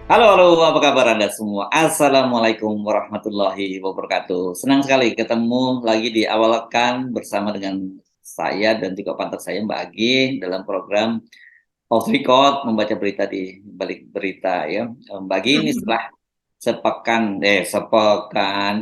Halo, halo, apa kabar Anda semua? Assalamualaikum warahmatullahi wabarakatuh. Senang sekali ketemu lagi di awal pekan bersama dengan saya dan juga partner saya Mbak Agi dalam program Off the Record membaca berita di balik berita ya. Mbak Agi ini setelah sepekan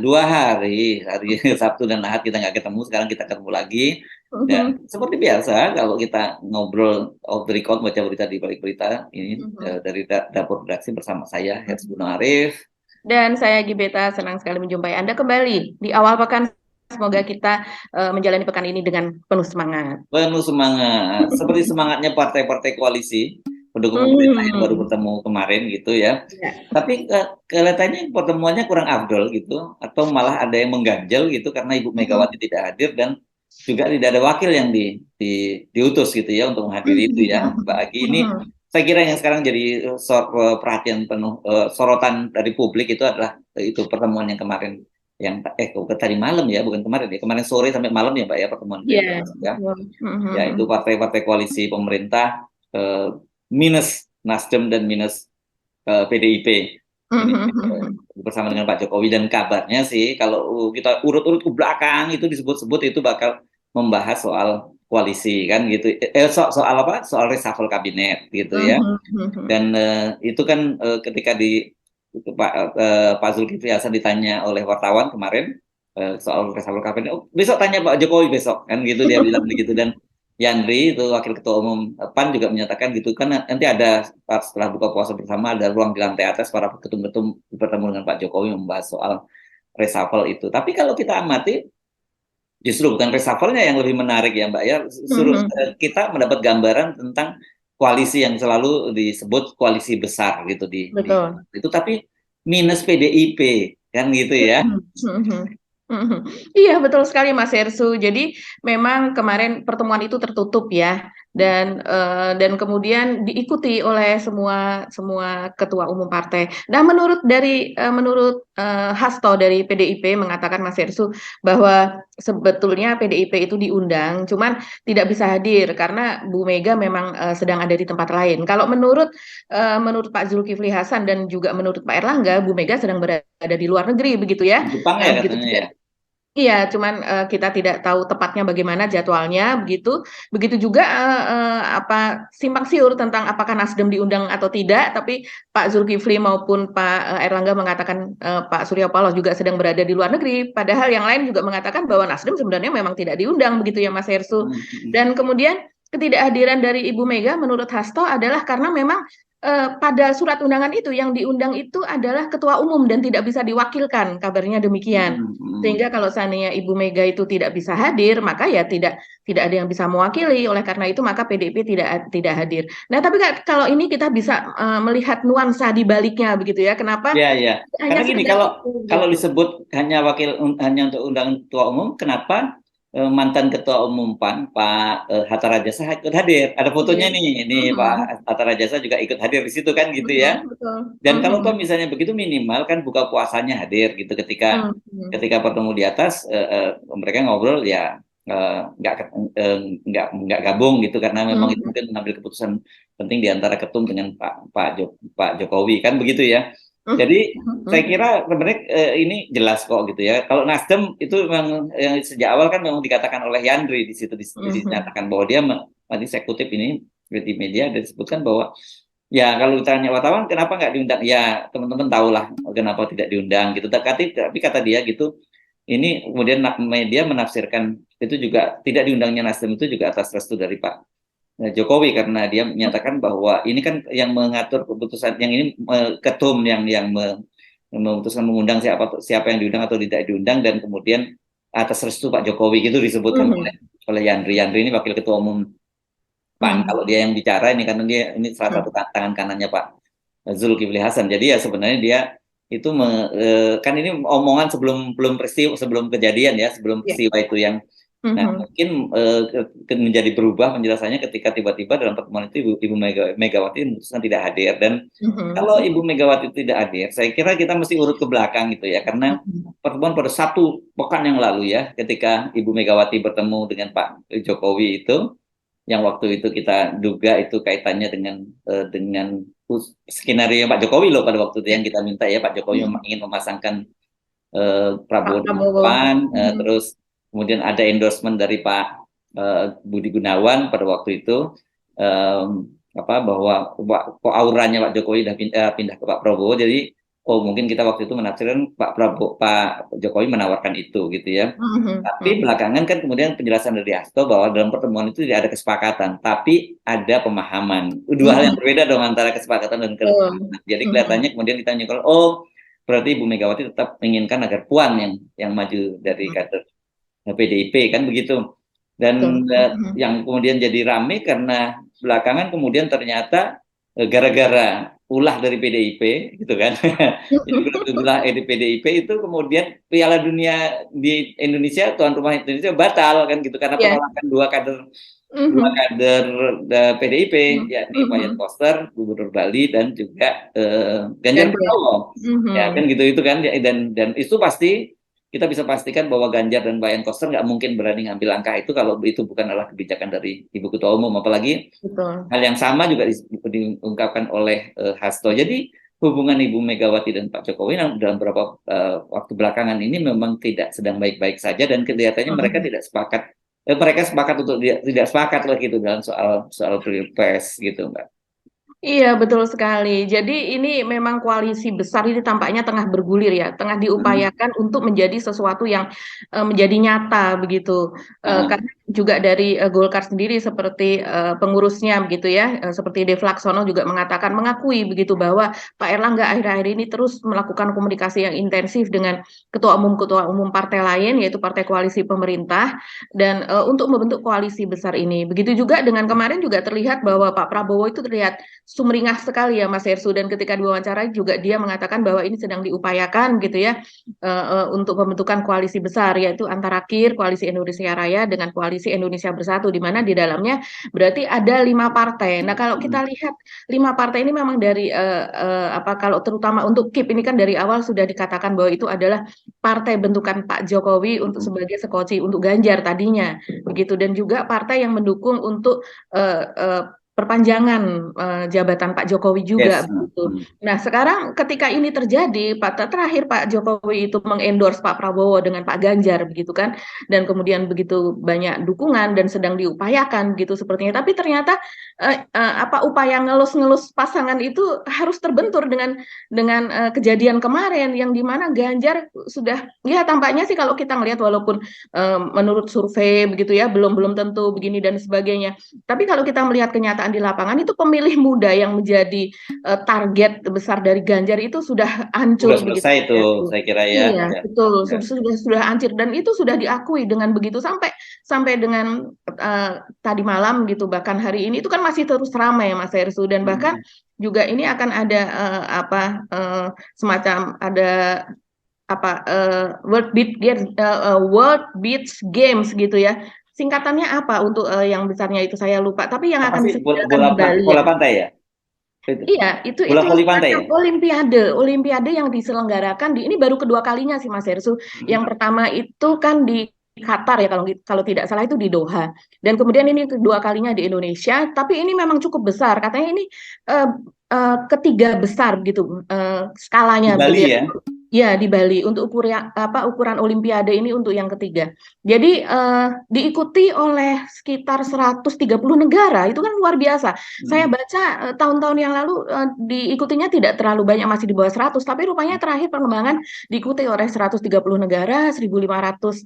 2 hari, hari Sabtu dan Ahad kita nggak ketemu, sekarang kita ketemu lagi. Dan Mhm, seperti biasa, kalau kita ngobrol off the record, baca berita di balik berita, ini mhm, dari dapur redaksi bersama saya, mhm. Hersbun Arif. Dan saya Gibeta senang sekali menjumpai Anda kembali di awal pekan. Semoga kita menjalani pekan ini dengan penuh semangat. Penuh semangat, seperti semangatnya partai-partai koalisi, pendukung pemerintah yang baru Hmm, bertemu kemarin gitu ya. ya. Tapi kelihatannya pertemuannya kurang afdol gitu, atau malah ada yang mengganjal gitu karena Ibu Mhm, Megawati tidak hadir dan juga tidak ada wakil yang diutus gitu ya untuk menghadiri itu ya. Mbak Agi ini mhm. saya kira yang sekarang jadi perhatian penuh, sorotan dari publik itu adalah itu pertemuan yang kemarin yang tadi malam ya, bukan kemarin ya, kemarin sore sampai malam ya Mbak ya, pertemuan Iya, beliau ya, betul. yaitu Mhm, partai-partai koalisi pemerintah, minus Nasdem dan minus PDIP ini, mhm, mhm. bersama dengan Pak Jokowi. Dan kabarnya sih kalau kita urut-urut ke belakang itu disebut-sebut itu bakal membahas soal koalisi kan gitu, soal apa, soal reshuffle kabinet gitu ya. Mhm, mhm. Dan itu kan ketika itu Pak Zulkifli Hasan ditanya oleh wartawan kemarin soal reshuffle kabinet, oh, besok tanya Pak Jokowi besok kan gitu, dia bilang begitu. Dan Yandri itu wakil ketua umum PAN juga menyatakan gitu kan, nanti ada setelah buka puasa bersama ada ruang di lantai atas para ketum-ketum bertemu dengan Pak Jokowi membahas soal reshuffle itu. Tapi kalau kita amati justru bukan reshuffle-nya yang lebih menarik ya Mbak ya, suruh Mhm. kita mendapat gambaran tentang koalisi yang selalu disebut koalisi besar gitu di Betul. itu, tapi minus PDIP kan gitu ya. Mhm, mhm, mhm. Iya betul sekali Mas Hersu. Jadi memang kemarin pertemuan itu tertutup ya, dan kemudian diikuti oleh semua semua ketua umum partai. Nah menurut Hasto dari PDIP mengatakan Mas Hersu bahwa sebetulnya PDIP itu diundang, cuman tidak bisa hadir karena Bu Mega memang sedang ada di tempat lain. Kalau menurut Pak Zulkifli Hasan dan juga menurut Pak Erlangga, Bu Mega sedang berada di luar negeri begitu ya. Jepang ya Begitu katanya juga. ya. Iya, cuman kita tidak tahu tepatnya bagaimana jadwalnya begitu. Begitu juga apa simpang siur tentang apakah Nasdem diundang atau tidak, tapi Pak Zulkifli maupun Pak Erlangga mengatakan Pak Surya Paloh juga sedang berada di luar negeri, padahal yang lain juga mengatakan bahwa Nasdem sebenarnya memang tidak diundang begitu ya Mas Hersu. Dan kemudian ketidakhadiran dari Ibu Mega menurut Hasto adalah karena memang pada surat undangan itu yang diundang itu adalah ketua umum dan tidak bisa diwakilkan, kabarnya demikian. Sehingga kalau seandainya Ibu Mega itu tidak bisa hadir, maka ya tidak ada yang bisa mewakili. Oleh karena itu maka PDIP tidak tidak hadir. Nah, tapi kalau ini kita bisa melihat nuansa di baliknya begitu ya. Kenapa Ya, ya. hanya Karena gini, sekedar kalau itu kalau gitu. disebut hanya untuk undang ketua umum, kenapa mantan ketua umum PAN Pak Hatta Rajasa ikut hadir? Ada fotonya Iya. nih, ini Pak Mhm, Hatta Rajasa juga ikut hadir di situ kan gitu ya. mhm, betul. Dan kalau toh Mhm, misalnya begitu, minimal kan buka puasanya hadir gitu, ketika mhm, ketika bertemu di atas, mereka ngobrol ya, nggak eh, nggak gabung gitu karena memang itu mhm, mungkin mengambil keputusan penting di antara ketum dengan Pak Jokowi kan begitu ya. mhm, Jadi saya mhm, kira sebenarnya ini jelas kok gitu ya. Kalau Nasdem itu memang yang sejak awal kan memang dikatakan oleh Yandri di situ, mhm, dinyatakan bahwa dia nanti saya kutip ini di media disebutkan bahwa ya kalau ditanya wartawan kenapa nggak diundang, ya teman-teman tahulah kenapa tidak diundang gitu. Tapi kata dia gitu, ini kemudian media menafsirkan itu juga tidak diundangnya Nasdem itu juga atas restu dari Pak Jokowi, karena dia menyatakan bahwa ini kan yang mengatur keputusan yang ini, ketum yang memutuskan mengundang siapa siapa yang diundang atau tidak diundang, dan kemudian atas restu Pak Jokowi gitu disebutkan oleh mhm, oleh Yandri. Yandri ini wakil ketua umum PAN, mhm, kalau dia yang bicara ini karena dia ini salah satu mhm, tangan kanannya Pak Zulkifli Hasan. Jadi ya sebenarnya dia itu kan ini omongan sebelum belum peristiwa, sebelum kejadian ya, sebelum ya, peristiwa itu yang, nah mhm, mungkin menjadi berubah penjelasannya ketika tiba-tiba dalam pertemuan itu Ibu Megawati memutuskan tidak hadir. Dan mhm, kalau Ibu Megawati tidak hadir, saya kira kita mesti urut ke belakang gitu ya, karena mhm, pertemuan pada 1 pekan yang lalu ya, ketika Ibu Megawati bertemu dengan Pak Jokowi itu, yang waktu itu kita duga itu kaitannya dengan skenario Pak Jokowi loh pada waktu itu yang kita minta ya, Pak Jokowi Hmm. ingin memasangkan Pak Prabowo di Prabowo. depan, Hmm. terus kemudian ada endorsement dari Pak Budi Gunawan pada waktu itu, bahwa kok auranya Pak Jokowi udah pindah ke Pak Prabowo, jadi mungkin kita waktu itu menafsirkan Pak Jokowi menawarkan itu gitu ya. Hmm. Tapi belakangan kan kemudian penjelasan dari Hasto bahwa dalam pertemuan itu tidak ada kesepakatan, tapi ada pemahaman. Dua hal yang Hmm. berbeda dong antara kesepakatan dan Betul. kesepakatan. Jadi Hmm. kelihatannya kemudian kita nyimpulkan, berarti Ibu Megawati tetap menginginkan agar Puan yang maju dari kader PDIP kan begitu. Dan Betul. Hmm. yang kemudian jadi rame karena belakangan kemudian ternyata gara-gara ulah dari PDIP gitu kan. Jadi ulah di PDIP itu kemudian Piala Dunia di Indonesia, tuan rumah Indonesia batal kan gitu karena Ya. penolakan dua Hmm. kader PDIP, Hmm. yakni Wayan Hmm. Koster, Gubernur Bali, dan juga Ganjar Ganjar. Pranowo. Ya kan Hmm. gitu itu kan, dan itu pasti kita bisa pastikan bahwa Ganjar dan Wayan Koster nggak mungkin berani ngambil langkah itu kalau itu bukan adalah kebijakan dari Ibu Ketua Umum, apalagi Betul. hal yang sama juga diungkapkan oleh Hasto. Jadi hubungan Ibu Megawati dan Pak Jokowi dalam beberapa waktu belakangan ini memang tidak sedang baik-baik saja, dan kelihatannya mereka Hmm. tidak sepakat. Mereka sepakat untuk tidak sepakat lah gitu dalam soal pilpres gitu, Mbak. Iya, betul sekali. Jadi ini memang koalisi besar ini tampaknya tengah bergulir ya, tengah Hmm. diupayakan untuk menjadi sesuatu yang menjadi nyata begitu. Karena juga dari Golkar sendiri seperti pengurusnya begitu ya, seperti Dev Laksono juga mengakui begitu bahwa Pak Erlangga akhir-akhir ini terus melakukan komunikasi yang intensif dengan ketua umum partai lain, yaitu partai koalisi pemerintah, dan untuk membentuk koalisi besar ini. Begitu juga dengan kemarin juga terlihat bahwa Pak Prabowo itu terlihat sumringah sekali ya Mas Hersu, dan ketika diwawancarai juga dia mengatakan bahwa ini sedang diupayakan gitu ya, untuk pembentukan koalisi besar, yaitu antara KIR, Koalisi Indonesia Raya, dengan Koalisi Indonesia Bersatu, di mana di dalamnya berarti ada 5 partai. Nah, kalau kita lihat 5 partai ini memang dari kalau terutama untuk KIP ini kan dari awal sudah dikatakan bahwa itu adalah partai bentukan Pak Jokowi untuk sebagai sekoci untuk Ganjar tadinya begitu, dan juga partai yang mendukung untuk eh, eh, perpanjangan jabatan Pak Jokowi juga Yes. begitu. Nah, sekarang ketika ini terjadi, terakhir Pak Jokowi itu mengendorse Pak Prabowo dengan Pak Ganjar begitu kan, dan kemudian begitu banyak dukungan dan sedang diupayakan gitu sepertinya. Tapi ternyata upaya ngelus-ngelus pasangan itu harus terbentur dengan kejadian kemarin yang dimana Ganjar sudah, ya tampaknya sih kalau kita ngelihat, walaupun menurut survei begitu ya belum tentu begini dan sebagainya. Tapi kalau kita melihat kenyataan di lapangan, itu pemilih muda yang menjadi target besar dari Ganjar itu sudah Sudah hancur begitu. selesai itu, saya kira ya. Iya, Ya. betul. Ya. Sudah hancur, dan itu sudah diakui dengan begitu sampai dengan tadi malam gitu, bahkan hari ini itu kan masih terus ramai Mas Hersu, dan bahkan juga ini akan ada semacam ada World Beach Games gitu ya. Singkatannya apa untuk yang besarnya itu saya lupa, tapi yang Apa akan sih diselenggarakan di Bali bola ya. pantai ya? Iya, Bola itu voli pantai semacam ya? olimpiade yang diselenggarakan ini baru kedua kalinya sih Mas Hersu. Yang pertama itu kan di Qatar ya, kalau tidak salah itu di Doha. Dan kemudian ini kedua kalinya di Indonesia, tapi ini memang cukup besar. Katanya ini eh, ketiga besar gitu Di skalanya begitu Bali ya. ya? Ya, di Bali untuk ukuran Olimpiade ini untuk yang ketiga. Jadi diikuti oleh sekitar 130 negara, itu kan luar biasa. Saya baca tahun-tahun yang lalu diikutinya tidak terlalu banyak, masih di bawah 100, tapi rupanya terakhir pengembangan diikuti oleh 130 negara, 1.500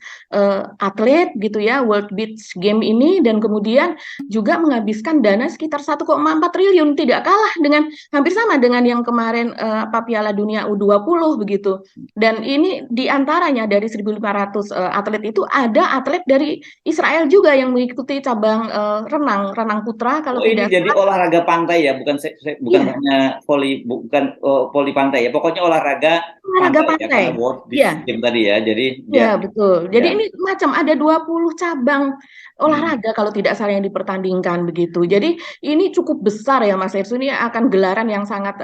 atlet gitu ya, World Beach Game ini, dan kemudian juga menghabiskan dana sekitar 1,4 triliun, tidak kalah dengan, hampir sama dengan yang kemarin Piala Dunia U20 begitu. Dan ini diantaranya dari 1.500 atlet itu ada atlet dari Israel juga yang mengikuti cabang renang putra kalau Oh, ini tidak jadi salah. olahraga pantai ya, bukan Iya, hanya voli pantai ya. Pokoknya olahraga olahraga pantai ya, pantai. karena World Beach Iya. Game tadi ya. Jadi Ya, ya, betul. Jadi ya. ini macam ada 20 cabang olahraga kalau tidak salah yang dipertandingkan begitu. Jadi ini cukup besar ya Mas Ersu, ini akan gelaran yang sangat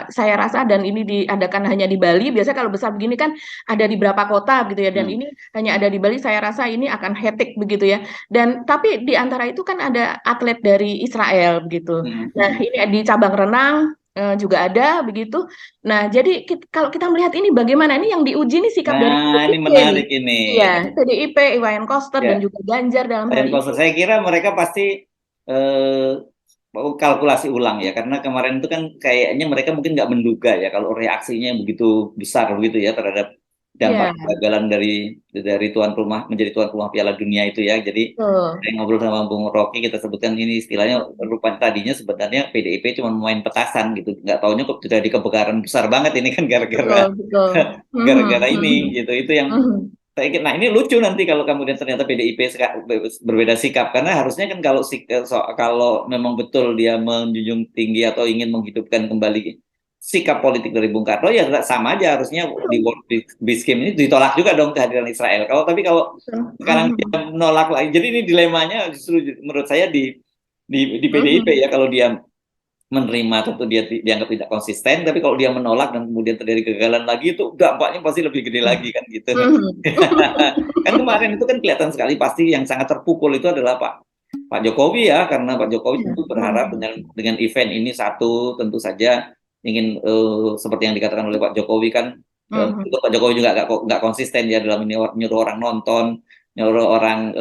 saya rasa, dan ini diadakan hanya di Bali. Biasanya kalau besar begini kan ada di beberapa kota gitu ya, dan Hmm. ini hanya ada di Bali. Saya rasa ini akan hectic begitu ya. Dan tapi di antara itu kan ada atlet dari Israel begitu. Nah, Hmm. ini di cabang renang juga ada begitu. Nah, jadi kalau kita melihat ini bagaimana ini yang diuji nih sikap dari Nah, ini PDIP nih. menarik ini. Iya, PDIP, Iwayan Koster dan Ya, juga Ganjar dalam hal dan ini. kalau saya kira mereka pasti eh, kalkulasi ulang ya, karena kemarin itu kan kayaknya mereka mungkin nggak menduga ya kalau reaksinya begitu besar begitu ya terhadap dampak Iya, kegagalan dari tuan rumah menjadi tuan rumah Piala Dunia itu ya. Jadi betul. saya ngobrol sama Bung Rocky, kita sebutkan ini istilahnya rupa tadinya sebenarnya PDIP cuma main petasan gitu, nggak taunya kok jadi kebakaran besar banget ini kan Betul, gara-gara betul. Mhm, gara-gara mhm, ini gitu. Itu yang mhm. nah ini lucu nanti kalau kemudian ternyata PDIP berbeda sikap, karena harusnya kan kalau kalau memang betul dia menjunjung tinggi atau ingin menghidupkan kembali sikap politik dari Bung Karno, ya sama aja harusnya di World Peace Game ini ditolak juga dong kehadiran Israel. Tapi kalau sekarang dia Mhm, menolak lagi, jadi ini dilemanya justru menurut saya di PDIP mhm, ya. Kalau dia menerima tentu dia dianggap tidak konsisten, tapi kalau dia menolak dan kemudian terjadi kegagalan lagi, itu dampaknya pasti lebih gede lagi kan gitu. mhm. Kan kemarin itu kan kelihatan sekali pasti yang sangat terpukul itu adalah Pak Jokowi ya, karena Pak Jokowi Iya, tentu berharap mhm, dengan event ini satu tentu saja ingin seperti yang dikatakan oleh Pak Jokowi kan, mhm. itu Pak Jokowi juga nggak konsisten ya dalam ini nyuruh orang nonton, nyuruh orang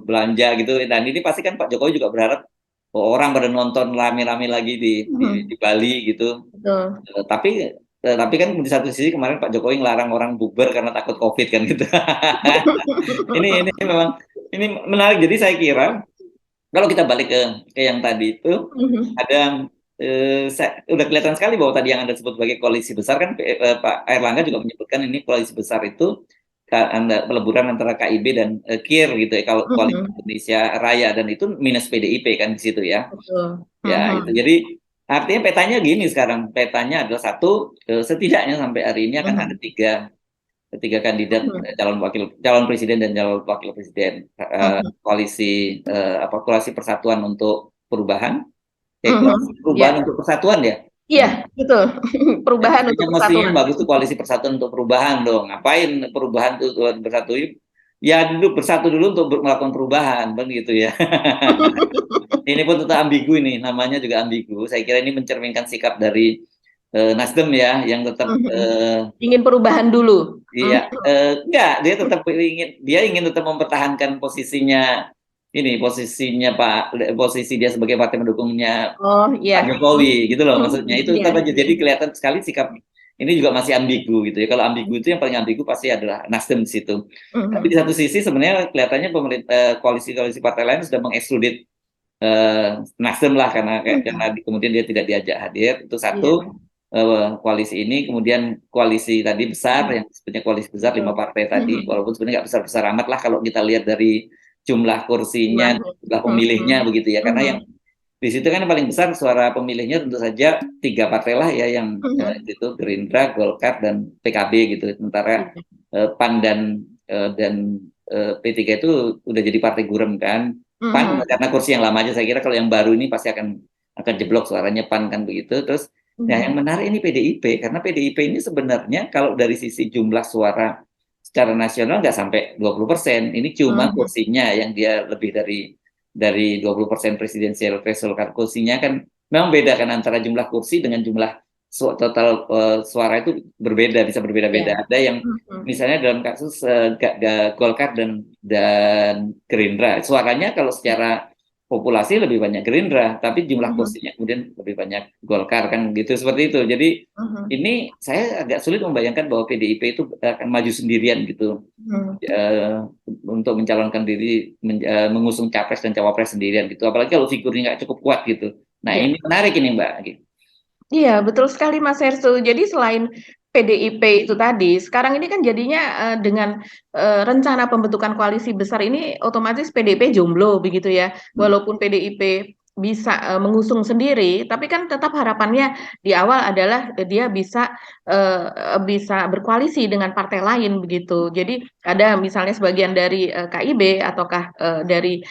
belanja gitu. Dan ini pasti kan Pak Jokowi juga berharap orang pada nonton rame-rame lagi di Mhm. Bali gitu. Betul. Tapi kan di satu sisi kemarin Pak Jokowi ngelarang orang bubar karena takut COVID kan gitu. Ini memang ini menarik. Jadi saya kira kalau kita balik ke yang tadi itu Mhm, ada udah kelihatan sekali bahwa tadi yang Anda sebut sebagai koalisi besar kan, Pak Erlangga juga menyebutkan ini koalisi besar itu peleburan antara KIB dan KIR gitu ya, kalau koalisi mhm. Indonesia Raya, dan itu minus PDIP kan di situ ya. Betul. Ya, itu. Mhm, Jadi artinya petanya gini sekarang. Petanya adalah satu, setidaknya sampai hari ini akan ada mhm, tiga kandidat, mhm, calon presiden dan calon wakil presiden, mhm, koalisi koalisi persatuan untuk perubahan, koalisi mhm. perubahan Ya, untuk persatuan ya. iya, Nah, betul. ya, Perubahan untuk mestinya persatuan. bagus tuh koalisi persatuan untuk perubahan dong. Ngapain perubahan tuh bersatu? Ya dulu bersatu dulu untuk melakukan perubahan, kan gitu ya. Ini pun tetap ambigu, ini namanya juga ambigu. Saya kira ini mencerminkan sikap dari Nasdem ya, yang tetap Mhm. Ingin perubahan dulu. iya, Mhm. enggak, dia ingin tetap mempertahankan posisi dia sebagai partai pendukungnya Oh, Pak iya. Jokowi gitu loh, maksudnya Mhm. itu Iya, tetap aja. iya. Jadi kelihatan sekali sikap ini juga masih ambigu gitu ya. Kalau ambigu itu yang paling ambigu pasti adalah Nasdem di situ. Tapi di Mhm. satu sisi sebenarnya kelihatannya koalisi-koalisi partai lain sudah mengekskluded Nasdem lah, karena Mhm. kemudian dia tidak diajak hadir. Itu satu, Iya. koalisi ini. Kemudian koalisi tadi besar, Mhm. yang sebenarnya koalisi besar 5 Betul. partai tadi, Mhm. walaupun sebenarnya nggak besar-besar amat lah kalau kita lihat dari jumlah kursinya, Jumlahnya. jumlah pemilihnya Mhm. begitu ya. Karena yang Mhm. di situ kan yang paling besar suara pemilihnya tentu saja tiga partai lah ya, yang Mhm. itu Gerindra, Golkar, dan PKB gitu. Sementara Iya. PAN dan P3 itu udah jadi partai gurem kan. PAN Mhm. karena kursi yang lama aja, saya kira kalau yang baru ini pasti akan jeblok suaranya PAN kan begitu. Terus ya yang Mhm. menarik ini PDIP, karena PDIP ini sebenarnya kalau dari sisi jumlah suara secara nasional nggak sampai 20%. Ini cuma Mhm. kursinya yang dia lebih dari 20% presidensial threshold, kan kursinya kan memang beda kan, antara jumlah kursi dengan jumlah total suara itu berbeda, bisa Iya. berbeda-beda. Ada yang Mhm. misalnya dalam kasus Golkar dan Gerindra, suaranya kalau secara populasi lebih banyak Gerindra, tapi jumlah Mhm. kursinya kemudian lebih banyak Golkar kan gitu, seperti itu. Jadi Mhm. ini saya agak sulit membayangkan bahwa PDIP itu akan maju sendirian gitu, Mhm. eh, untuk mencalonkan diri mengusung capres dan cawapres sendirian gitu, apalagi kalau figurnya nggak cukup kuat gitu. Nah Iya. ini menarik ini Mbak gitu. Iya, betul sekali Mas Hersu. Jadi selain PDIP itu tadi, sekarang ini kan jadinya dengan rencana pembentukan koalisi besar ini otomatis PDIP jomblo begitu ya. Walaupun PDIP bisa mengusung sendiri, tapi kan tetap harapannya di awal adalah dia bisa berkoalisi dengan partai lain begitu. Jadi ada misalnya sebagian dari KIB ataukah dari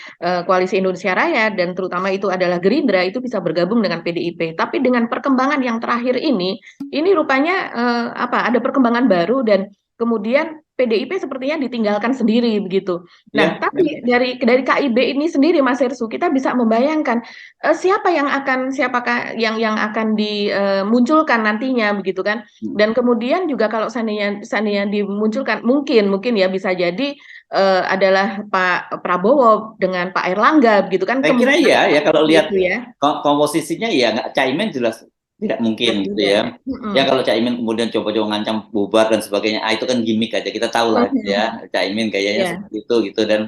Koalisi Indonesia Raya dan terutama itu adalah Gerindra itu bisa bergabung dengan PDIP. Tapi dengan perkembangan yang terakhir ini rupanya ada perkembangan baru dan kemudian PDIP sepertinya ditinggalkan sendiri begitu. Nah, Ya, tapi dari KIB ini sendiri Mas Hersu, kita bisa membayangkan siapakah yang akan dimunculkan nantinya begitu kan. Dan kemudian juga kalau seandainya dimunculkan mungkin ya bisa jadi adalah Pak Prabowo dengan Pak Erlangga begitu kan, saya kira kemungkinan ya kalau lihat gitu ya. komposisinya ya nggak, Caimin jelas tidak Siap mungkin gitu juga. ya. Ya kalau Caimin kemudian coba-coba ngancam bubar dan sebagainya, itu kan gimmick aja, kita tahu lah gitu ya. Caimin gayanya Ya. seperti itu gitu, dan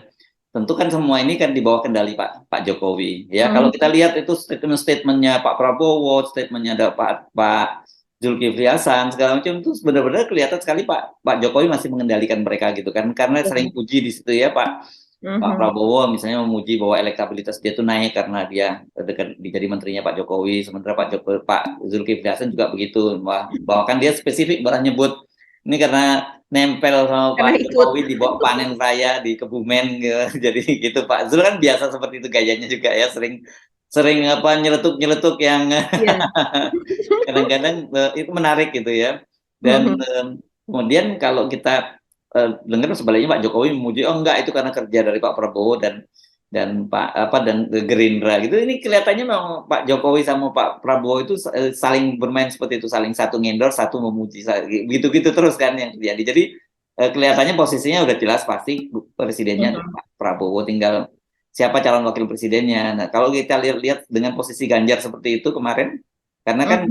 tentu kan semua ini kan di bawah kendali Pak Jokowi. Ya kalau kita lihat itu statementnya Pak Prabowo, statementnya ada Pak Zulkifli Hasan segala macam, itu benar-benar kelihatan sekali Pak Jokowi masih mengendalikan mereka gitu kan, karena sering puji di situ ya Pak Prabowo misalnya memuji bahwa elektabilitas dia itu naik karena dia dekat jadi menterinya Pak Jokowi, sementara Pak Zulkifli Hasan juga begitu, bahwa kan dia spesifik malah nyebut ini karena nempel sama Karena Pak ikut. Jokowi di bawah panen raya di Kebumen gitu. Jadi gitu Pak Zul kan biasa seperti itu gayanya juga ya, sering sering apa nyeletuk yang Iya. kadang-kadang itu menarik gitu ya. Dan kemudian kalau kita dengar sebaliknya Pak Jokowi memuji, oh enggak itu karena kerja dari Pak Prabowo dan Gerindra gitu. Ini kelihatannya memang Pak Jokowi sama Pak Prabowo itu saling bermain seperti itu, saling satu ngendor, satu memuji, gitu-gitu terus kan yang terjadi. Jadi kelihatannya posisinya udah jelas, pasti presidennya Pak Prabowo, tinggal siapa calon wakil presidennya. Nah, kalau kita lihat dengan posisi Ganjar seperti itu kemarin, karena kan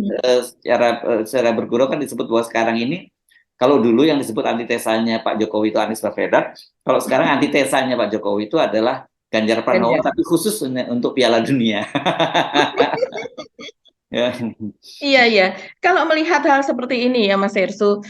secara bergurau kan disebut bahwa sekarang ini, kalau dulu yang disebut antitesanya Pak Jokowi itu Anies Baswedan, kalau sekarang antitesanya Pak Jokowi itu adalah Ganjar Pranowo, Ganjar. tapi khusus untuk Piala Dunia. Ya. Iya, iya. Kalau melihat hal seperti ini ya Mas Hersu,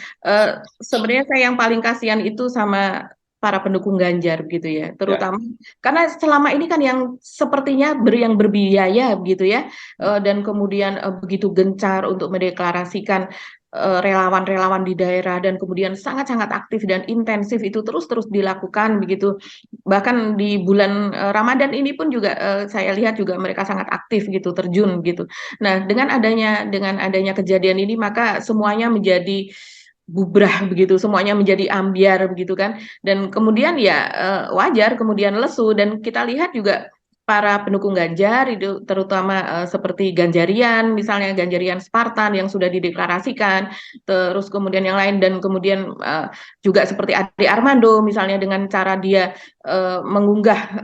sebenarnya saya yang paling kasihan itu sama para pendukung Ganjar gitu ya, Ya. terutama karena selama ini kan yang sepertinya yang berbiaya gitu ya, dan kemudian begitu gencar untuk mendeklarasikan relawan-relawan di daerah dan kemudian sangat-sangat aktif dan intensif itu terus-terus dilakukan begitu. Bahkan di bulan Ramadan ini pun juga saya lihat juga mereka sangat aktif gitu, terjun gitu. Nah, dengan adanya kejadian ini maka semuanya menjadi bubrah begitu, semuanya menjadi ambiar begitu kan. Dan kemudian ya wajar kemudian lesu, dan kita lihat juga para pendukung Ganjar itu terutama seperti Ganjarian, misalnya Ganjarian Spartan yang sudah dideklarasikan, terus kemudian yang lain, dan kemudian juga seperti Ade Armando misalnya dengan cara dia mengunggah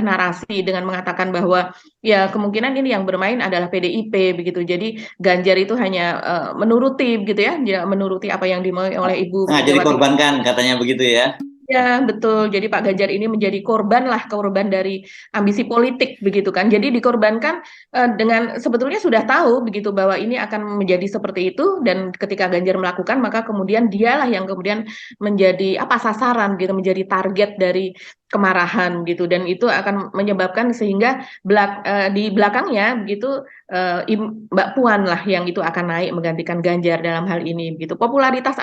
narasi dengan mengatakan bahwa ya kemungkinan ini yang bermain adalah PDIP begitu. Jadi Ganjar itu hanya menuruti gitu ya, menuruti apa yang dimau oleh Ibu Nah, jadi Megawati. korbankan katanya begitu ya. Ya, betul. Jadi Pak Ganjar ini menjadi korban dari ambisi politik begitu kan. Jadi dikorbankan dengan sebetulnya sudah tahu begitu bahwa ini akan menjadi seperti itu, dan ketika Ganjar melakukan maka kemudian dialah yang kemudian menjadi sasaran gitu, menjadi target dari kemarahan gitu, dan itu akan menyebabkan sehingga di belakangnya begitu Mbak Puan lah yang itu akan naik menggantikan Ganjar dalam hal ini gitu. Popularitas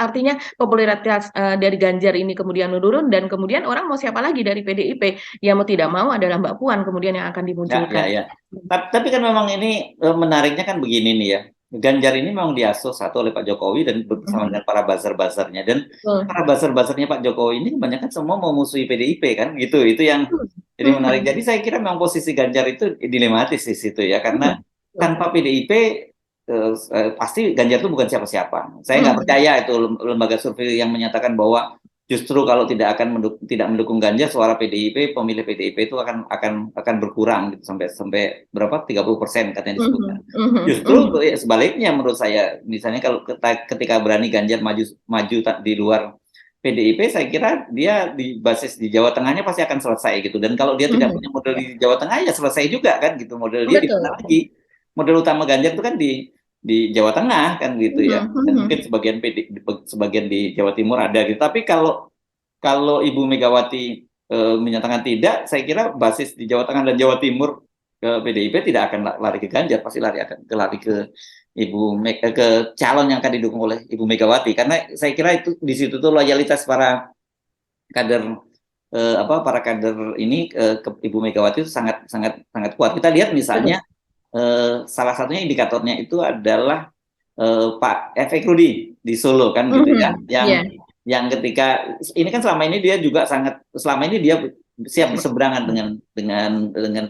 dari Ganjar ini kemudian menurun, dan kemudian orang mau siapa lagi dari PDIP? Ya mau tidak mau adalah Mbak Puan kemudian yang akan Ya, ya, dimunculkan. ya. Tapi kan memang ini menariknya kan begini nih ya. Ganjar ini memang diasuh satu oleh Pak Jokowi dan bersama dengan para buzzer-buzzernya, dan Betul. para buzzer-buzzernya Pak Jokowi ini kebanyakan semua memusuhi PDIP kan gitu. Itu yang jadi menarik. Jadi saya kira memang posisi Ganjar itu dilematis di situ ya, karena tanpa PDIP pasti Ganjar itu bukan siapa-siapa. Saya nggak percaya itu lembaga survei yang menyatakan bahwa justru kalau tidak mendukung Ganjar, suara PDIP, pemilih PDIP itu akan berkurang gitu sampai berapa 30% katanya disebutkan. Justru sebaliknya menurut saya, misalnya kalau ketika berani Ganjar maju di luar PDIP, saya kira dia di basis di Jawa Tengahnya pasti akan selesai gitu. Dan kalau dia tidak punya model di Jawa Tengah ya selesai juga kan gitu. Model dia di mana Betul. lagi? Model utama Ganjar itu kan di Jawa Tengah kan gitu ya. Dan mungkin sebagian di Jawa Timur ada gitu. Tapi kalau Ibu Megawati menyatakan tidak, saya kira basis di Jawa Tengah dan Jawa Timur PDIP tidak akan lari ke Ganjar, pasti lari ke ke calon yang akan didukung oleh Ibu Megawati, karena saya kira itu di situ tuh loyalitas para kader para kader ini ke Ibu Megawati itu sangat sangat sangat kuat. Kita lihat misalnya salah satunya indikatornya itu adalah Pak Efek Rudi di Solo kan gitu ya, Iya. yang ketika ini kan selama ini dia juga selama ini dia siap berseberangan dengan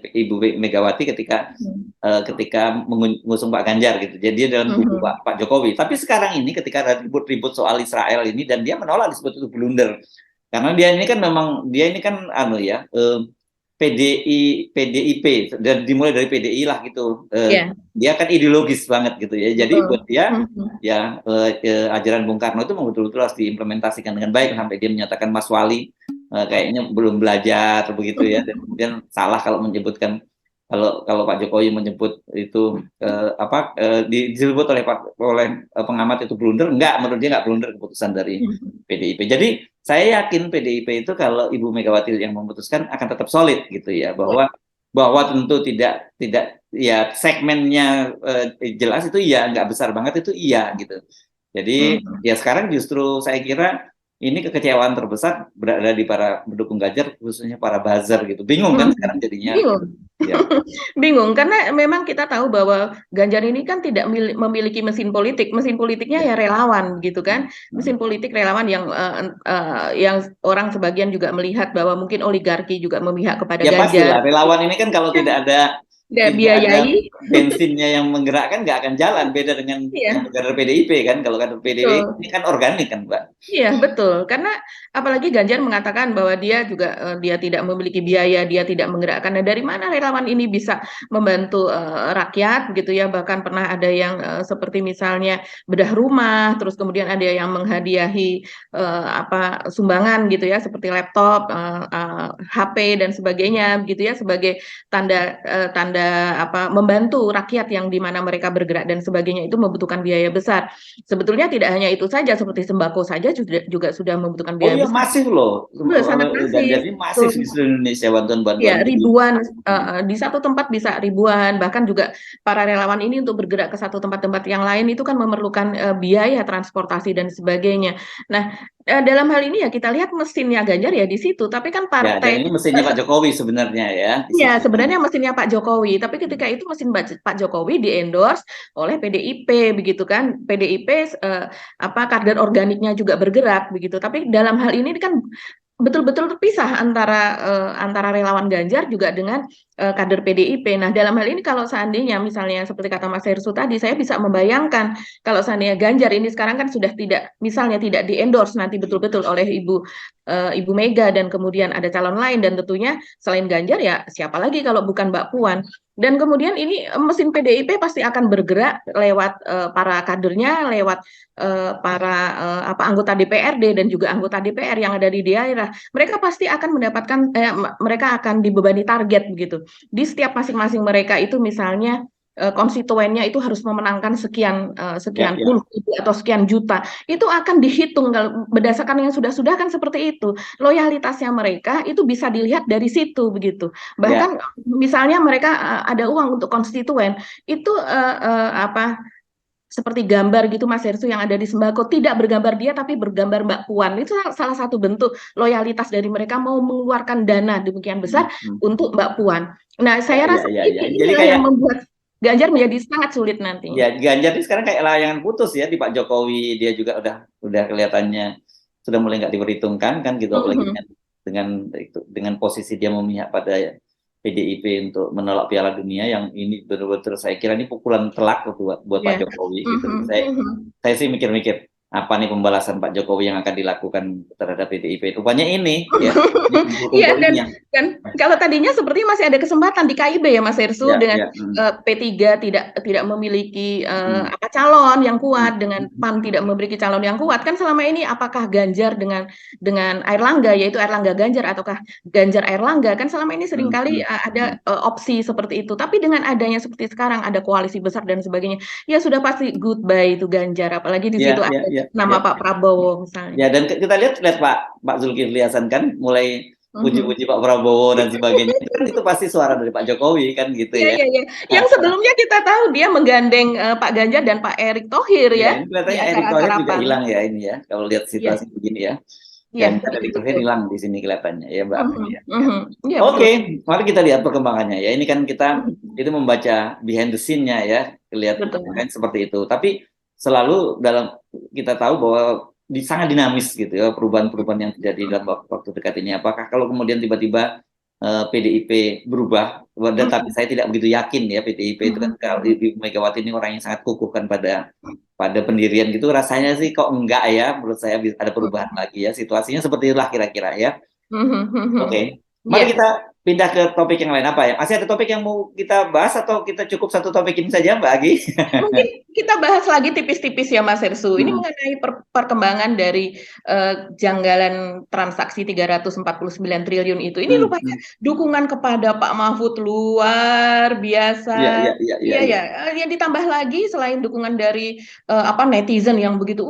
Ibu Megawati ketika mengusung Pak Ganjar gitu. Jadi dia dalam kubu Pak Jokowi. Tapi sekarang ini ketika ribut-ribut soal Israel ini dan dia menolak disebut itu blunder. Karena dia ini kan PDIP dan dimulai dari PDI lah gitu. Dia kan ideologis banget gitu ya. Jadi buat dia ajaran Bung Karno itu betul-betul harus diimplementasikan dengan baik sampai dia menyatakan Mas Wali kayaknya belum belajar begitu ya. Dan kemudian salah kalau menyebutkan kalau Pak Jokowi menyebut itu disebut oleh pengamat itu blunder, menurut dia nggak blunder keputusan dari PDIP. Jadi saya yakin PDIP itu kalau Ibu Megawati yang memutuskan akan tetap solid gitu ya, bahwa tentu tidak ya segmennya jelas itu ya, nggak besar banget itu iya gitu. Jadi ya sekarang justru saya kira ini kekecewaan terbesar berada di para pendukung Ganjar, khususnya para buzzer gitu. Bingung kan sekarang jadinya. Bingung. Ya. Bingung karena memang kita tahu bahwa Ganjar ini kan tidak memiliki mesin politik. Mesin politiknya ya relawan gitu kan. Mesin politik relawan yang orang sebagian juga melihat bahwa mungkin oligarki juga memihak kepada Ganjar. Ya pastilah, relawan ini kan kalau tidak ada biayai bensinnya yang menggerakkan nggak akan jalan, beda dengan kader PDIP kan. Kalau kader PDIP ini kan organik kan, Mbak. Iya betul, karena apalagi Ganjar mengatakan bahwa dia juga dia tidak memiliki biaya, dia tidak menggerakkan. Nah, dari mana relawan ini bisa membantu rakyat gitu ya? Bahkan pernah ada yang seperti misalnya bedah rumah, terus kemudian ada yang menghadiahi sumbangan gitu ya, seperti laptop, HP dan sebagainya gitu ya, sebagai tanda membantu rakyat yang di mana mereka bergerak dan sebagainya, itu membutuhkan biaya besar. Sebetulnya tidak hanya itu saja, seperti sembako saja juga sudah membutuhkan biaya besar. Masif loh. Sangat masif. Jadi masif di seluruh Indonesia bantuan-bantuan. Ya, ribuan di satu tempat bisa ribuan, bahkan juga para relawan ini untuk bergerak ke satu tempat-tempat yang lain itu kan memerlukan biaya transportasi dan sebagainya. Nah, dalam hal ini ya kita lihat mesinnya Ganjar ya di situ, tapi kan partai ini mesinnya Pak Jokowi sebenarnya ya. Iya, sebenarnya mesinnya Pak Jokowi, tapi ketika itu mesin Pak Jokowi di-endorse oleh PDIP begitu kan. PDIP kader organiknya juga bergerak begitu. Tapi dalam hal ini kan betul-betul terpisah antara relawan Ganjar juga dengan kader PDIP. Nah, dalam hal ini kalau seandainya misalnya seperti kata Mas Hersut tadi, saya bisa membayangkan kalau seandainya Ganjar ini sekarang kan sudah tidak di-endorse nanti betul-betul oleh Ibu Mega dan kemudian ada calon lain, dan tentunya selain Ganjar ya siapa lagi kalau bukan Mbak Puan. Dan kemudian ini mesin PDIP pasti akan bergerak lewat para kadernya, lewat para anggota DPRD dan juga anggota DPR yang ada di daerah. Mereka pasti akan mendapatkan, mereka akan dibebani target begitu. Di setiap masing-masing mereka itu misalnya konstituennya itu harus memenangkan sekian puluh atau sekian juta. Itu akan dihitung kalau berdasarkan yang sudah-sudah kan seperti itu. Loyalitasnya mereka itu bisa dilihat dari situ begitu. Bahkan misalnya mereka ada uang untuk konstituen, itu seperti gambar gitu Mas Hersu yang ada di sembako, tidak bergambar dia tapi bergambar Mbak Puan. Itu salah satu bentuk loyalitas dari mereka mau mengeluarkan dana demikian besar untuk Mbak Puan. Nah, saya rasa ini yang membuat Ganjar menjadi sangat sulit nanti. Ya, Ganjar ini sekarang kayak layangan putus ya di Pak Jokowi. Dia juga udah kelihatannya sudah mulai nggak diperhitungkan kan gitu, apalagi dengan posisi dia memihak pada PDIP untuk menolak Piala Dunia, yang ini betul-betul saya kira ini pukulan telak buat Pak Jokowi gitu. Saya sih mikir-mikir apa nih pembalasan Pak Jokowi yang akan dilakukan terhadap PDIP. Rupanya ini ya. Iya, dan kalau tadinya seperti masih ada kesempatan di KIB ya Mas Hersu dengan P3 tidak memiliki calon yang kuat, dengan PAN tidak memiliki calon yang kuat, kan selama ini apakah Ganjar dengan Airlangga, yaitu Airlangga Ganjar ataukah Ganjar Airlangga, kan selama ini seringkali ada opsi seperti itu. Tapi dengan adanya seperti sekarang ada koalisi besar dan sebagainya, ya sudah pasti goodbye itu Ganjar, apalagi di situ ada nama Pak Prabowo misalnya. Ya, dan kita lihat Pak Zulkifli Hasan kan mulai puji-puji Pak Prabowo dan sebagainya. Itu pasti suara dari Pak Jokowi kan gitu ya. Iya. Yang sebelumnya kita tahu dia menggandeng Pak Ganjar dan Pak Erick Thohir ya. Ini kelihatannya Erick Thohir juga hilang ya ini ya. Kalau lihat situasi begini ya. Dan Erick Thohir hilang di sini kelihatannya ya Mbak. Oke, mari kita lihat perkembangannya ya. Ini kan kita itu membaca behind the scene-nya ya. Kelihatan seperti itu. Tapi selalu kita tahu bahwa sangat dinamis gitu ya, perubahan-perubahan yang terjadi dalam waktu dekat ini. Apakah kalau kemudian tiba-tiba PDIP berubah, tapi saya tidak begitu yakin ya. PDIP itu kan, kalau Ibu Megawati ini orang yang sangat kukuh kan pada pendirian gitu, rasanya sih kok enggak ya, menurut saya ada perubahan lagi ya, situasinya seperti itulah kira-kira ya. Oke. Mari Iya. kita pindah ke topik yang lain. Apa ya? Masih ada topik yang mau kita bahas atau kita cukup satu topik ini saja, Mbak Agi? Mungkin kita bahas lagi tipis-tipis ya Mas Hersu. Ini Hmm, mengenai perkembangan dari janggalan transaksi 349 triliun itu. Ini hmm, rupanya hmm. dukungan kepada Pak Mahfud luar Iya, biasa. iya, iya, iya, Iya iya. ya, yang ditambah lagi selain dukungan dari netizen yang begitu,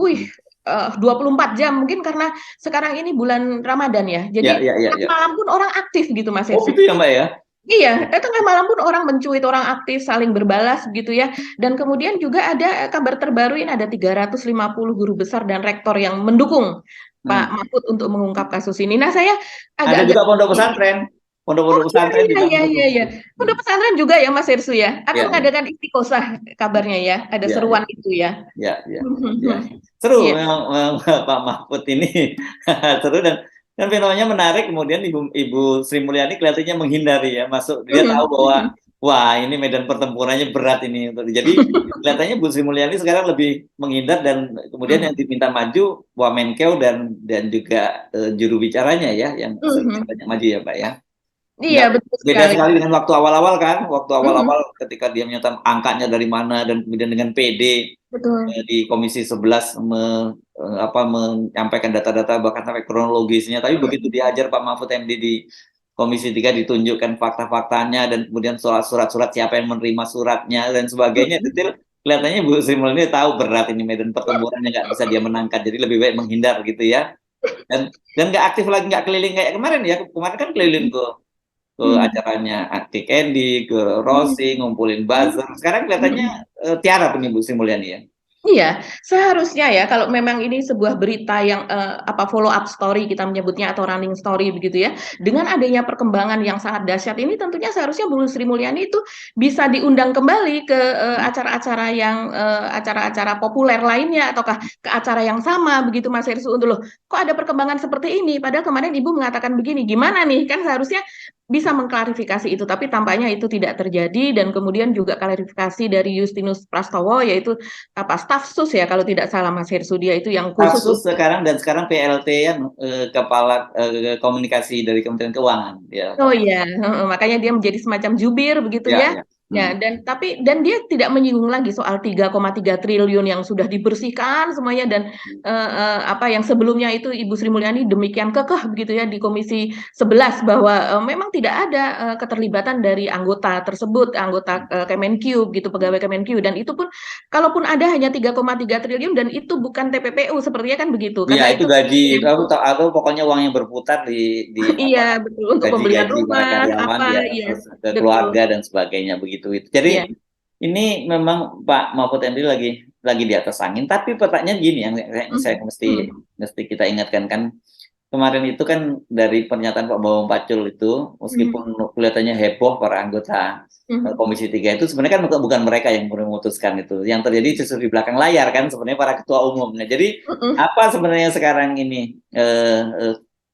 24 jam mungkin karena sekarang ini bulan Ramadan ya. Iya, Jadi iya, iya, tengah iya. malam pun orang aktif gitu Mas Oh, Hersu. gitu ya, Mbak ya? Iya, tengah malam pun orang mencuit, orang aktif, saling berbalas gitu ya. Dan kemudian juga ada kabar terbaru ini ada 350 guru besar dan rektor yang mendukung Pak Hmm. Mahfud untuk mengungkap kasus ini. Nah, saya Ada agak-agak juga pondok ini. pesantren. Oh Pondok iya pesantren iya juga iya iya mendukung. iya. Hmm. Pondok pesantren juga ya Mas Hersu ya. Akan Iya, iya, mengadakan istiqosah kabarnya ya. Ada iya, iya, seruan itu ya. iya, iya, iya. Seru Iya. memang, Pak Mahfud ini seru, dan fenomenya menarik. Kemudian Ibu Sri Mulyani kelihatannya menghindari ya masuk. Dia tahu bahwa wah, ini medan pertempurannya berat ini. Jadi kelihatannya Bu Sri Mulyani sekarang lebih menghindar, dan kemudian yang diminta maju Wamenkeu dan juga juru bicaranya ya yang banyak maju ya, Pak ya. Iya, Nggak, betul beda sekali. sekali dengan waktu awal-awal kan. Waktu Mhm, awal-awal ketika dia menyatakan angkanya dari mana, dan kemudian dengan PD betul. di Komisi 11 menyampaikan data-data bahkan sampai kronologisnya. Tapi begitu diajar Pak Mahfud MD di Komisi 3, ditunjukkan fakta-faktanya dan kemudian surat-surat siapa yang menerima suratnya dan sebagainya detail, kelihatannya Bu Sri Mulyani tahu berat ini medan pertempurannya, nggak bisa dia menangkan, jadi lebih baik menghindar gitu ya. Dan nggak aktif lagi, nggak keliling kayak kemarin ya. Kemarin kan keliling ke acaranya Atik Endi, ke Rossi, ngumpulin buzzer. Sekarang kelihatannya tiarap ini Bu Sri Mulyani ya. Iya, seharusnya ya kalau memang ini sebuah berita yang follow up story kita menyebutnya atau running story begitu ya. Dengan adanya perkembangan yang sangat dahsyat ini tentunya seharusnya Bu Sri Mulyani itu bisa diundang kembali ke acara-acara populer lainnya ataukah ke acara yang sama begitu Mas Hersu untuk loh. Kok ada perkembangan seperti ini padahal kemarin Ibu mengatakan begini. Gimana nih? Kan seharusnya bisa mengklarifikasi itu tapi tampaknya itu tidak terjadi dan kemudian juga klarifikasi dari Justinus Prastowo yaitu staf sus ya kalau tidak salah Mas Hersudia itu yang khusus Kasus sekarang, dan sekarang PLT ya, kepala komunikasi dari Kementerian Keuangan ya. oh iya, makanya dia menjadi semacam jubir begitu Ya, ya. ya. Ya, dan dia tidak menyinggung lagi soal 3,3 triliun yang sudah dibersihkan semuanya dan apa yang sebelumnya itu Ibu Sri Mulyani demikian kekeh begitu ya di Komisi 11 bahwa memang tidak ada keterlibatan dari anggota tersebut, anggota Kemenkyu gitu, pegawai Kemenkyu dan itu pun kalaupun ada hanya 3,3 triliun dan itu bukan TPPU sepertinya kan begitu. Iya, Karena itu itu gaji yang atau pokoknya uang yang berputar di iya apa, betul untuk pembelian gaji-gaji para rumah karyawan apa ya, iya terus ke betul. keluarga dan sebagainya begitu itu. Jadi Iya. ini memang Pak Mahfud MD lagi di atas angin. Tapi pertanyaan gini yang saya Mhm, mesti mhm, mesti kita ingatkan kan, kemarin itu kan dari pernyataan Pak Bambang Pacul itu, meskipun mhm, kelihatannya heboh para anggota mhm, Komisi 3 itu, sebenarnya kan bukan mereka yang memutuskan itu. Yang terjadi justru di belakang layar kan sebenarnya para ketua umum. Nah, jadi mhm, apa sebenarnya sekarang ini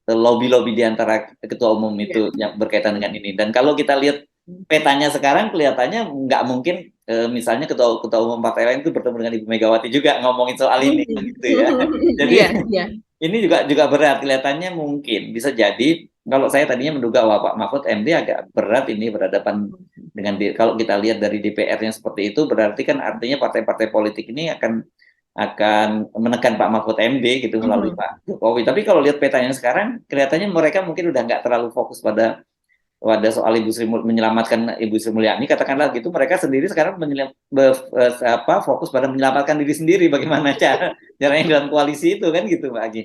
lobby-lobby di antara ketua umum iya. itu yang berkaitan dengan ini. Dan kalau kita lihat petanya sekarang, kelihatannya nggak mungkin misalnya ketua ketua umum partai lain itu bertemu dengan Ibu Megawati juga ngomongin soal ini Mhm, gitu ya. iya Jadi iya. ini juga berat, kelihatannya mungkin bisa jadi. Kalau saya tadinya menduga wah Pak Mahfud MD agak berat ini berhadapan dengan kalau kita lihat dari DPR-nya seperti itu, berarti kan artinya partai-partai politik ini akan menekan Pak Mahfud MD gitu melalui Mhm. Pak Jokowi. Tapi kalau lihat petanya sekarang, kelihatannya mereka mungkin udah nggak terlalu fokus pada soal menyelamatkan Ibu Sri Mulyani, katakanlah gitu. Mereka sendiri sekarang fokus pada menyelamatkan diri sendiri, bagaimana caranya dalam koalisi itu kan gitu, Mbak Agi.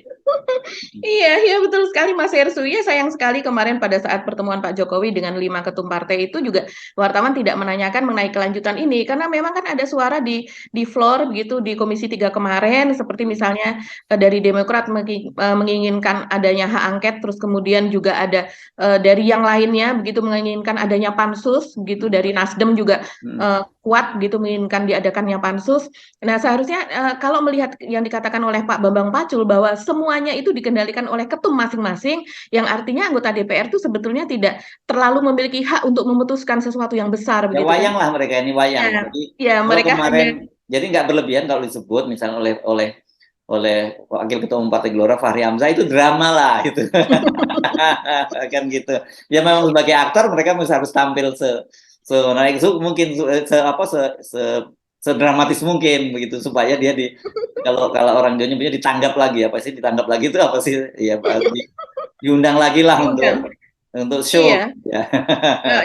Iya, iya betul sekali Mas Hersu. Ya sayang sekali kemarin pada saat pertemuan Pak Jokowi dengan 5 ketum partai itu juga wartawan tidak menanyakan mengenai kelanjutan ini karena memang kan ada suara di floor begitu di Komisi 3 kemarin seperti misalnya dari Demokrat menginginkan adanya hak angket terus kemudian juga ada dari yang lainnya begitu menginginkan adanya pansus begitu dari Nasdem juga Hmm. kuat gitu menginginkan diadakannya pansus. Nah, seharusnya kalau melihat yang dikatakan oleh Pak Bambang Pacul bahwa semuanya itu dikendalikan oleh ketum masing-masing, yang artinya anggota DPR itu sebetulnya tidak terlalu memiliki hak untuk memutuskan sesuatu yang besar Ya begitu kan. wayang lah mereka ini wayang. Ya, Jadi ya kalau mereka kemarin, hanya jadi nggak berlebihan kalau disebut misalnya oleh Wakil Ketua Umum Partai Gelora Fahri Hamzah itu drama lah itu. Kan gitu. Ya memang sebagai aktor mereka harus tampil naik mungkin apa sedramatis mungkin begitu supaya dia kalau kalau orang Jawa nyebutnya ditanggap lagi, apa sih ditanggap lagi itu apa sih ya diundang lagi lah diundang. untuk show Iya. ya.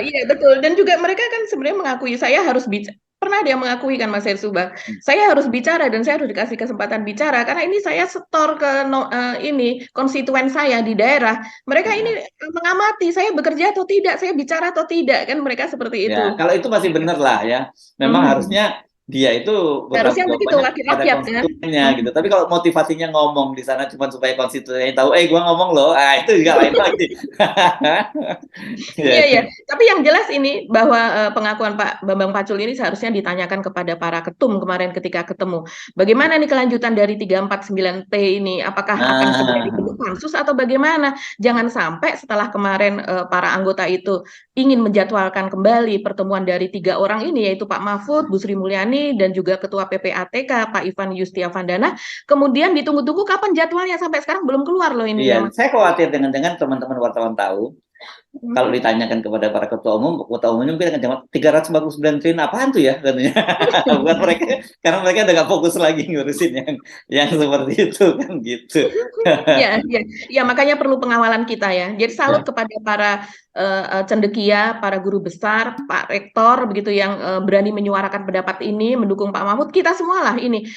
Iya betul, dan juga mereka kan sebenarnya mengakui saya harus bicara, pernah dia mengakui kan Mas Hersubah, saya harus bicara dan saya harus dikasih kesempatan bicara karena ini saya setor ke ini konstituen saya di daerah. Mereka ini mengamati saya bekerja atau tidak, saya bicara atau tidak, kan mereka seperti Ya, itu. kalau itu masih benar lah ya. Memang Mhm. harusnya dia itu bertanggung Harusnya begitu jawabannya wakil pada rakyat kan. konstituennya gitu. Mhm. Tapi kalau motivasinya ngomong di sana cuma supaya konstituennya tahu, gua ngomong loh, itu juga lain lagi. Iya Ya. ya, tapi yang jelas ini bahwa pengakuan Pak Bambang Pacul ini seharusnya ditanyakan kepada para ketum kemarin ketika ketemu. Bagaimana nih kelanjutan dari 349T ini? Apakah akan segera dibentuk Nah, pansus atau bagaimana? Jangan sampai setelah kemarin para anggota itu ingin menjadwalkan kembali pertemuan dari 3 orang ini, yaitu Pak Mahfud, Bu Sri Mulyani, dan juga Ketua PPATK Pak Ivan Yustiavandana, kemudian ditunggu-tunggu kapan jadwalnya, sampai sekarang belum keluar loh ini iya, ya Mas. saya khawatir dengan teman-teman wartawan tahu. Kalau Mhm. ditanyakan kepada para ketua umumnya mungkin akan jawab 349 triliun apaan tuh ya katanya. Buat mereka karena mereka udah gak fokus lagi ngurusin yang seperti itu kan gitu. Iya, iya, iya, makanya perlu pengawalan kita ya. Jadi salut Ya. kepada para cendekia, para guru besar, Pak Rektor begitu yang berani menyuarakan pendapat ini, mendukung Pak Mahfud. Kita semualah ini,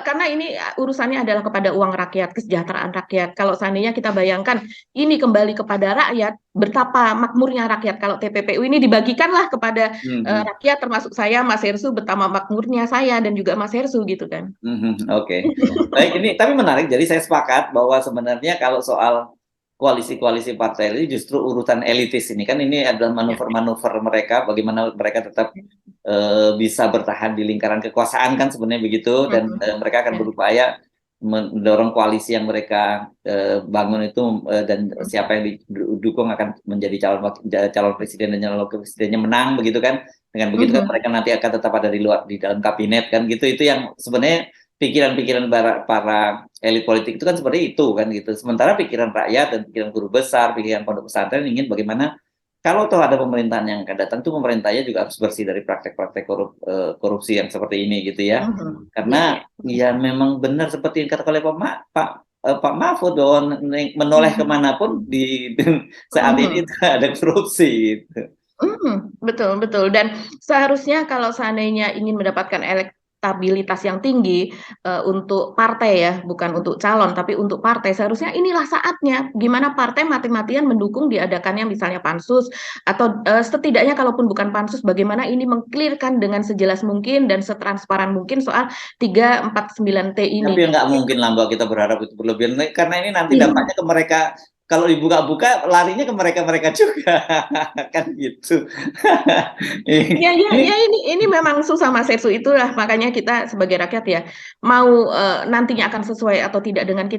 karena ini urusannya adalah kepada uang rakyat, kesejahteraan rakyat. Kalau seandainya kita bayangkan ini kembali kepada rakyat, betapa makmurnya rakyat kalau TPPU ini dibagikanlah kepada Mhm. rakyat, termasuk saya, Mas Hersu, betapa makmurnya saya dan juga Mas Hersu gitu kan. Oke. Baik, ini tapi menarik. Jadi saya sepakat bahwa sebenarnya kalau soal koalisi-koalisi partai ini justru urutan elitis ini kan ini adalah Ya. manuver-manuver mereka bagaimana mereka tetap bisa bertahan di lingkaran kekuasaan kan sebenarnya begitu dan Mhm. mereka akan Ya. berupaya mendorong koalisi yang mereka bangun itu dan siapa yang didukung akan menjadi calon presiden dan calon wakil presidennya menang begitu kan. Dengan begitu kan Mhm. mereka nanti akan tetap ada di dalam kabinet kan gitu. Itu yang sebenarnya pikiran-pikiran para elit politik itu kan seperti itu kan gitu. Sementara pikiran rakyat dan pikiran guru besar, pikiran pondok pesantren ingin bagaimana kalau toh ada pemerintahan yang akan datang tuh pemerintahnya juga harus bersih dari praktek-praktek korupsi yang seperti ini gitu ya. Mhm. Ya, Karena ya. ya memang benar seperti yang kata oleh Pak Mahfud bahwa menoleh Mhm. kemanapun di saat ini Mhm. ada korupsi gitu. Mhm. Betul, betul. Dan seharusnya kalau seandainya ingin mendapatkan elektabilitas yang tinggi untuk partai ya, bukan untuk calon, tapi untuk partai, seharusnya inilah saatnya gimana partai mati-matian mendukung diadakannya misalnya pansus atau setidaknya kalaupun bukan pansus, bagaimana ini mengklirkan dengan sejelas mungkin dan setransparan mungkin soal 349T Tapi ini. ya nggak mungkin lah Mbak kita berharap itu berlebihan. Karena ini nanti Iya. dampaknya ke mereka, kalau dibuka-buka larinya ke mereka-mereka juga. Kan gitu. Ya, ya, ya, Ini ini memang susah Mas Setsu, itulah makanya kita sebagai rakyat ya mau nantinya akan sesuai atau tidak dengan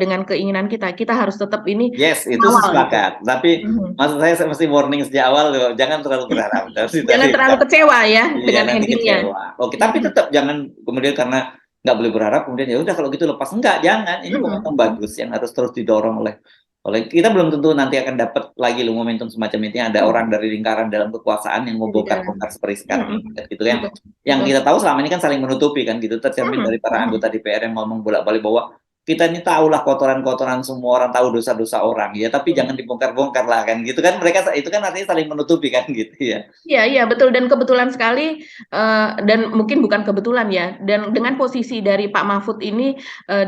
dengan keinginan kita, kita harus tetap ini yes, itu mengawal gitu. sepakat. Tapi Mhm. maksud saya mesti warning sejak awal loh, jangan terlalu berharap. Dari Jangan tadi terlalu kecewa ya iya dengan nanti endingnya. kecewa. Oke, tapi Mhm. tetap jangan kemudian karena nggak boleh berharap kemudian ya udah kalau gitu lepas enggak, jangan. Ini momentum Mhm. bagus yang harus terus didorong oleh oleh kita belum tentu nanti akan dapat lagi loh momentum semacam itu yang ada orang Mhm. dari lingkaran dalam kekuasaan yang mau Jadi dalam. bongkar-bongkar seperti sekarang Mhm. ini kan gitu kan. Betul, Yang betul. kita tahu selama ini kan saling menutupi kan gitu tercermin Mhm. dari para anggota Mhm. DPR yang ngomong bolak-balik bahwa kita ini tahulah kotoran-kotoran semua orang tahu dosa-dosa orang ya tapi Betul. jangan dibongkar-bongkar lah kan gitu kan mereka itu kan artinya saling menutupi kan gitu ya. Iya, iya, betul, dan kebetulan sekali dan mungkin bukan kebetulan ya, dan dengan posisi dari Pak Mahfud ini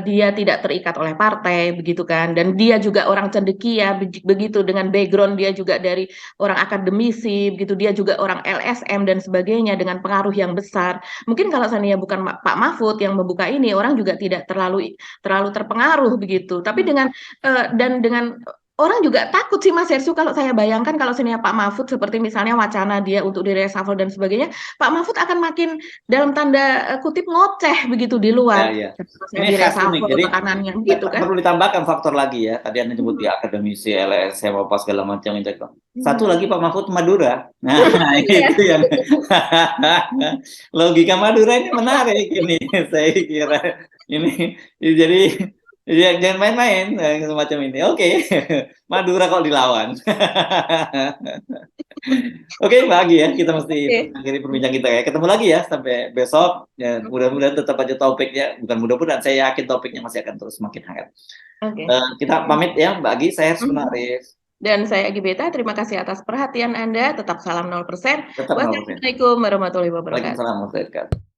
dia tidak terikat oleh partai begitu kan, dan dia juga orang cendekia begitu, dengan background dia juga dari orang akademisi begitu, dia juga orang LSM dan sebagainya dengan pengaruh yang besar. Mungkin kalau seandainya bukan Pak Mahfud yang membuka ini, orang juga tidak terlalu terlalu terpengaruh begitu. Tapi dengan dan dengan orang juga takut sih Mas Hersu, kalau saya bayangkan kalau sini Pak Mahfud seperti misalnya wacana dia untuk di-reshuffle dan sebagainya, Pak Mahfud akan makin dalam tanda kutip ngoceh begitu di Ya, luar. ya. Saya Ini khas unik. di-reshuffle Jadi tekanannya gitu kan. perlu ditambahkan faktor lagi ya. Tadi Anda nyebut Hmm. ya akademisi, LSM, apa segala macam itu. Satu Hmm. lagi Pak Mahfud Madura. Nah, Iya. itu yang logika Madura ini menarik ini. Saya kira ini jadi jangan main-main semacam ini. Oke, Madura kok dilawan. Oke, Mbak Agi ya, kita mesti Oke. akhiri perbincangan kita ya. Ketemu lagi ya sampai besok. Ya, mudah-mudahan tetap aja topiknya, bukan mudah-mudahan, saya yakin topiknya masih akan terus semakin hangat. Oke. Kita pamit ya, Mbak Agi, saya harus Mhm. menarik. Dan saya Agi Beta, terima kasih atas perhatian Anda. Tetap salam 0%. Tetap 0%. Wassalamualaikum warahmatullahi wabarakatuh. Waalaikumsalam warahmatullahi wabarakatuh.